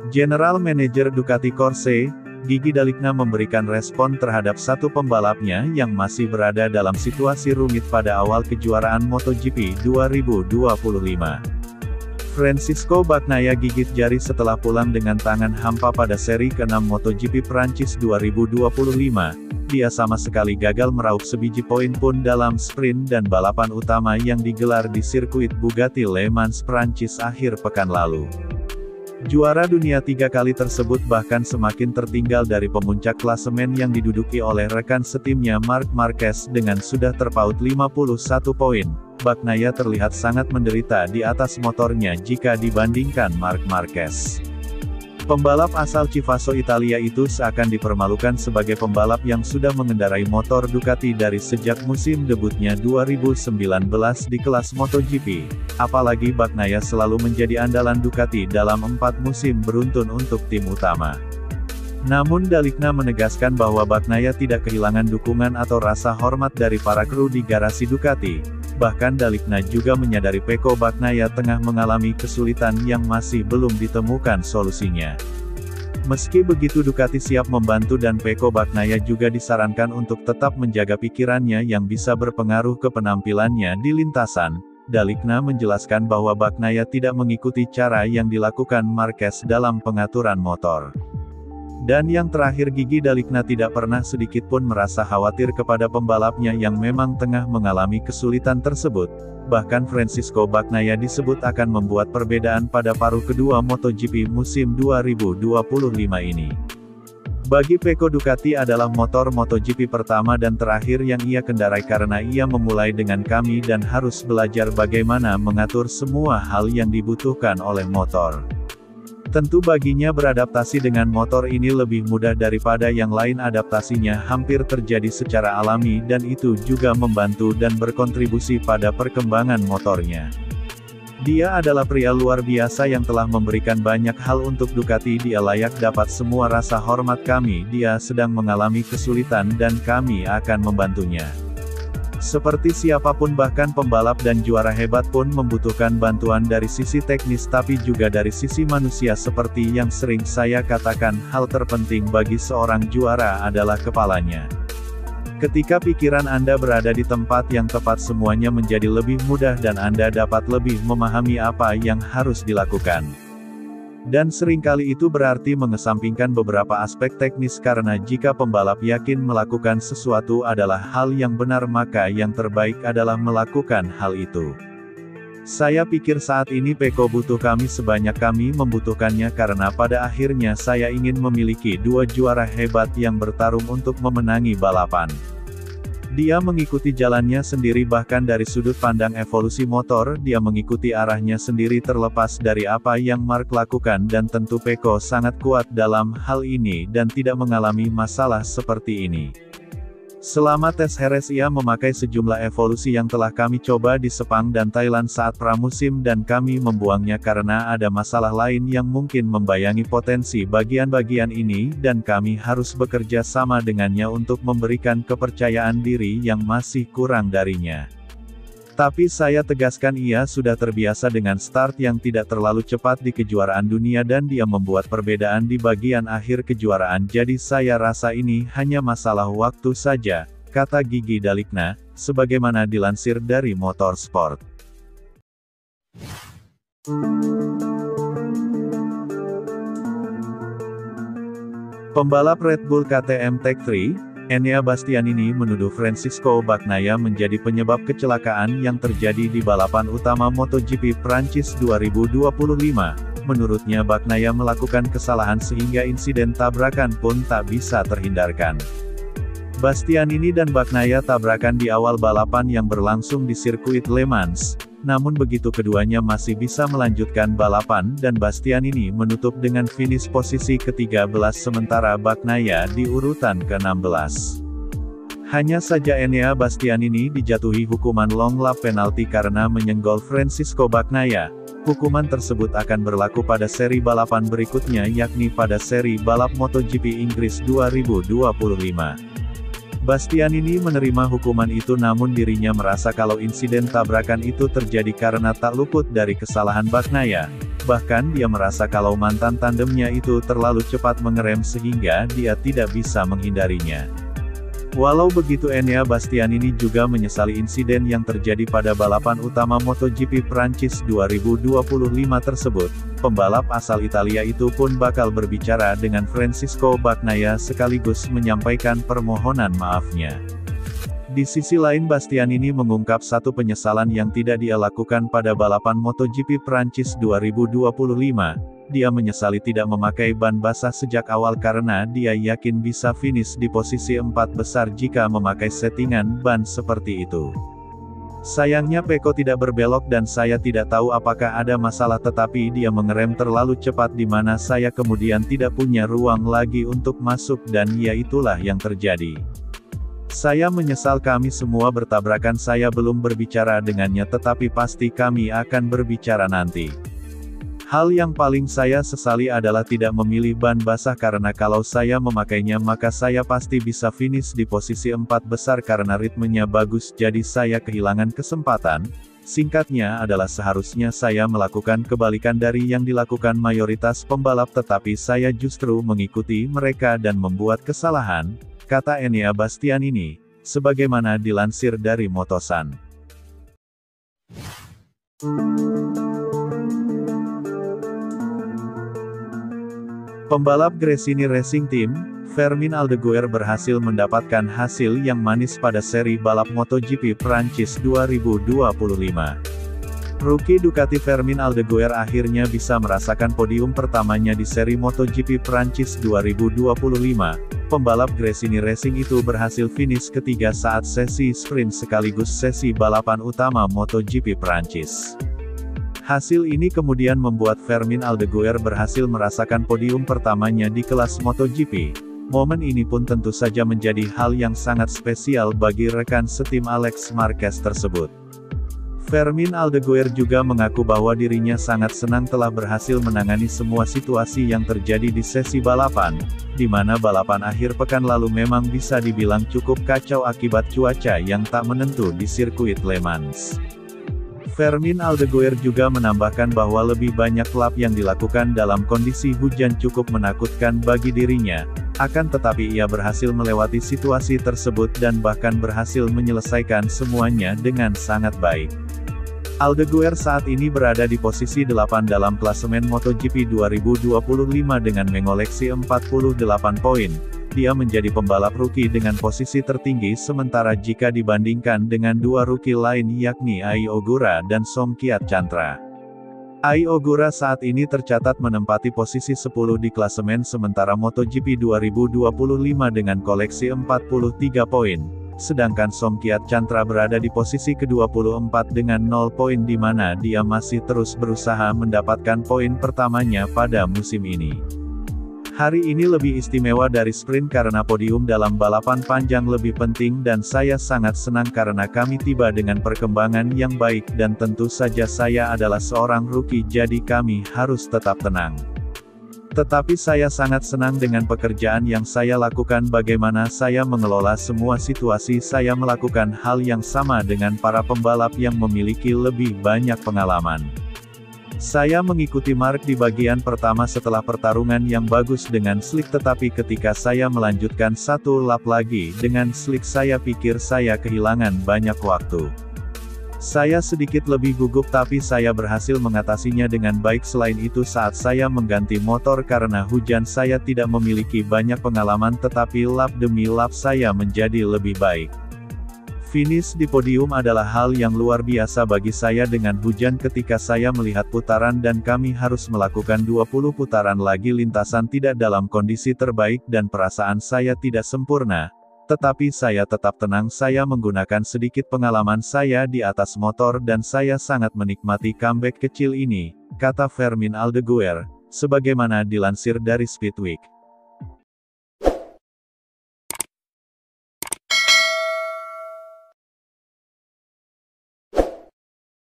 General Manager Ducati Corse, Gigi D'Aligna memberikan respon terhadap satu pembalapnya yang masih berada dalam situasi rumit pada awal kejuaraan MotoGP 2025. Francisco Bagnaia gigit jari setelah pulang dengan tangan hampa pada seri ke-6 MotoGP Prancis 2025. Dia sama sekali gagal meraup sebiji poin pun dalam sprint dan balapan utama yang digelar di sirkuit Bugatti Le Mans Prancis akhir pekan lalu. Juara dunia 3 kali tersebut bahkan semakin tertinggal dari pemuncak klasemen yang diduduki oleh rekan setimnya Marc Marquez dengan sudah terpaut 51 poin. Bagnaia terlihat sangat menderita di atas motornya jika dibandingkan Marc Marquez. Pembalap asal Chivasso Italia itu seakan dipermalukan sebagai pembalap yang sudah mengendarai motor Ducati dari sejak musim debutnya 2019 di kelas MotoGP. Apalagi Bagnaia selalu menjadi andalan Ducati dalam 4 musim beruntun untuk tim utama. Namun D'Aligna menegaskan bahwa Bagnaia tidak kehilangan dukungan atau rasa hormat dari para kru di garasi Ducati. Bahkan D'Aligna juga menyadari Pecco Bagnaia tengah mengalami kesulitan yang masih belum ditemukan solusinya. Meski begitu Ducati siap membantu dan Pecco Bagnaia juga disarankan untuk tetap menjaga pikirannya yang bisa berpengaruh ke penampilannya di lintasan. D'Aligna menjelaskan bahwa Bagnaia tidak mengikuti cara yang dilakukan Marquez dalam pengaturan motor. Dan yang terakhir Gigi D'Aligna tidak pernah sedikit pun merasa khawatir kepada pembalapnya yang memang tengah mengalami kesulitan tersebut. Bahkan Francisco Bagnaia disebut akan membuat perbedaan pada paruh kedua MotoGP musim 2025 ini. Bagi Pecco Ducati adalah motor MotoGP pertama dan terakhir yang ia kendarai karena ia memulai dengan kami dan harus belajar bagaimana mengatur semua hal yang dibutuhkan oleh motor. Tentu baginya beradaptasi dengan motor ini lebih mudah daripada yang lain, adaptasinya hampir terjadi secara alami dan itu juga membantu dan berkontribusi pada perkembangan motornya. Dia adalah pria luar biasa yang telah memberikan banyak hal untuk Ducati. Dia layak dapat semua rasa hormat kami. Dia sedang mengalami kesulitan dan kami akan membantunya. Seperti siapapun, bahkan pembalap dan juara hebat pun membutuhkan bantuan dari sisi teknis tapi juga dari sisi manusia. Seperti yang sering saya katakan, hal terpenting bagi seorang juara adalah kepalanya. Ketika pikiran Anda berada di tempat yang tepat, semuanya menjadi lebih mudah dan Anda dapat lebih memahami apa yang harus dilakukan. Dan seringkali itu berarti mengesampingkan beberapa aspek teknis, karena jika pembalap yakin melakukan sesuatu adalah hal yang benar, maka yang terbaik adalah melakukan hal itu. Saya pikir saat ini Pecco butuh kami sebanyak kami membutuhkannya, karena pada akhirnya saya ingin memiliki 2 juara hebat yang bertarung untuk memenangi balapan. Dia mengikuti jalannya sendiri, bahkan dari sudut pandang evolusi motor, dia mengikuti arahnya sendiri terlepas dari apa yang Marc lakukan, dan tentu Pecco sangat kuat dalam hal ini dan tidak mengalami masalah seperti ini. Selama tes Jerez ia memakai sejumlah evolusi yang telah kami coba di Sepang dan Thailand saat pramusim dan kami membuangnya karena ada masalah lain yang mungkin membayangi potensi bagian-bagian ini dan kami harus bekerja sama dengannya untuk memberikan kepercayaan diri yang masih kurang darinya. Tapi saya tegaskan ia sudah terbiasa dengan start yang tidak terlalu cepat di kejuaraan dunia dan dia membuat perbedaan di bagian akhir kejuaraan, jadi saya rasa ini hanya masalah waktu saja, kata Gigi D'Aligna, sebagaimana dilansir dari Motorsport. Pembalap Red Bull KTM Tech3, Enea Bastianini menuduh Francisco Bagnaia menjadi penyebab kecelakaan yang terjadi di balapan utama MotoGP Prancis 2025. Menurutnya Bagnaia melakukan kesalahan sehingga insiden tabrakan pun tak bisa terhindarkan. Bastianini dan Bagnaia tabrakan di awal balapan yang berlangsung di sirkuit Le Mans. Namun begitu keduanya masih bisa melanjutkan balapan dan Bastianini menutup dengan finish posisi ke-13 sementara Bagnaia di urutan ke-16. Hanya saja Enea Bastianini dijatuhi hukuman long lap penalti karena menyenggol Francisco Bagnaia. Hukuman tersebut akan berlaku pada seri balapan berikutnya, yakni pada seri balap MotoGP Inggris 2025. Bastianini menerima hukuman itu namun dirinya merasa kalau insiden tabrakan itu terjadi karena tak luput dari kesalahan Bagnaia. Bahkan dia merasa kalau mantan tandemnya itu terlalu cepat mengerem sehingga dia tidak bisa menghindarinya. Walau begitu Enea Bastianini juga menyesali insiden yang terjadi pada balapan utama MotoGP Prancis 2025 tersebut. Pembalap asal Italia itu pun bakal berbicara dengan Francisco Bagnaia sekaligus menyampaikan permohonan maafnya. Di sisi lain Bastianini mengungkap satu penyesalan yang tidak dia lakukan pada balapan MotoGP Prancis 2025. Dia menyesali tidak memakai ban basah sejak awal karena dia yakin bisa finish di posisi 4 besar jika memakai settingan ban seperti itu. Sayangnya Pecco tidak berbelok dan saya tidak tahu apakah ada masalah tetapi dia mengerem terlalu cepat di mana saya kemudian tidak punya ruang lagi untuk masuk dan ya itulah yang terjadi. Saya menyesal kami semua bertabrakan saya belum berbicara dengannya tetapi pasti kami akan berbicara nanti. Hal yang paling saya sesali adalah tidak memilih ban basah karena kalau saya memakainya maka saya pasti bisa finish di posisi 4 besar karena ritmenya bagus jadi saya kehilangan kesempatan. Singkatnya adalah seharusnya saya melakukan kebalikan dari yang dilakukan mayoritas pembalap tetapi saya justru mengikuti mereka dan membuat kesalahan, kata Enea Bastianini, sebagaimana dilansir dari Motosan. Pembalap Gresini Racing Team, Fermin Aldeguer berhasil mendapatkan hasil yang manis pada seri balap MotoGP Prancis 2025. Rookie Ducati Fermin Aldeguer akhirnya bisa merasakan podium pertamanya di seri MotoGP Prancis 2025. Pembalap Gresini Racing itu berhasil finish ketiga saat sesi sprint sekaligus sesi balapan utama MotoGP Prancis. Hasil ini kemudian membuat Fermin Aldeguer berhasil merasakan podium pertamanya di kelas MotoGP. Momen ini pun tentu saja menjadi hal yang sangat spesial bagi rekan setim Alex Marquez tersebut. Fermin Aldeguer juga mengaku bahwa dirinya sangat senang telah berhasil menangani semua situasi yang terjadi di sesi balapan, di mana balapan akhir pekan lalu memang bisa dibilang cukup kacau akibat cuaca yang tak menentu di sirkuit Le Mans. Fermin Aldeguer juga menambahkan bahwa lebih banyak lap yang dilakukan dalam kondisi hujan cukup menakutkan bagi dirinya, akan tetapi ia berhasil melewati situasi tersebut dan bahkan berhasil menyelesaikan semuanya dengan sangat baik. Aldeguer saat ini berada di posisi 8 dalam klasemen MotoGP 2025 dengan mengoleksi 48 poin. Dia menjadi pembalap rookie dengan posisi tertinggi sementara jika dibandingkan dengan dua rookie lain yakni Ai Ogura dan Somkhiat Chantra. Ai Ogura saat ini tercatat menempati posisi 10 di klasemen sementara MotoGP 2025 dengan koleksi 43 poin, sedangkan Somkhiat Chantra berada di posisi ke-24 dengan 0 poin di mana dia masih terus berusaha mendapatkan poin pertamanya pada musim ini. Hari ini lebih istimewa dari sprint karena podium dalam balapan panjang lebih penting dan saya sangat senang karena kami tiba dengan perkembangan yang baik dan tentu saja saya adalah seorang rookie jadi kami harus tetap tenang. Tetapi saya sangat senang dengan pekerjaan yang saya lakukan bagaimana saya mengelola semua situasi saya melakukan hal yang sama dengan para pembalap yang memiliki lebih banyak pengalaman. Saya mengikuti Mark di bagian pertama setelah pertarungan yang bagus dengan slick tetapi ketika saya melanjutkan satu lap lagi dengan slick saya pikir saya kehilangan banyak waktu. Saya sedikit lebih gugup tapi saya berhasil mengatasinya dengan baik selain itu saat saya mengganti motor karena hujan saya tidak memiliki banyak pengalaman tetapi lap demi lap saya menjadi lebih baik. Finish di podium adalah hal yang luar biasa bagi saya dengan hujan ketika saya melihat putaran dan kami harus melakukan 20 putaran lagi lintasan tidak dalam kondisi terbaik dan perasaan saya tidak sempurna. Tetapi saya tetap tenang saya menggunakan sedikit pengalaman saya di atas motor dan saya sangat menikmati comeback kecil ini, kata Fermin Aldeguer, sebagaimana dilansir dari Speedweek.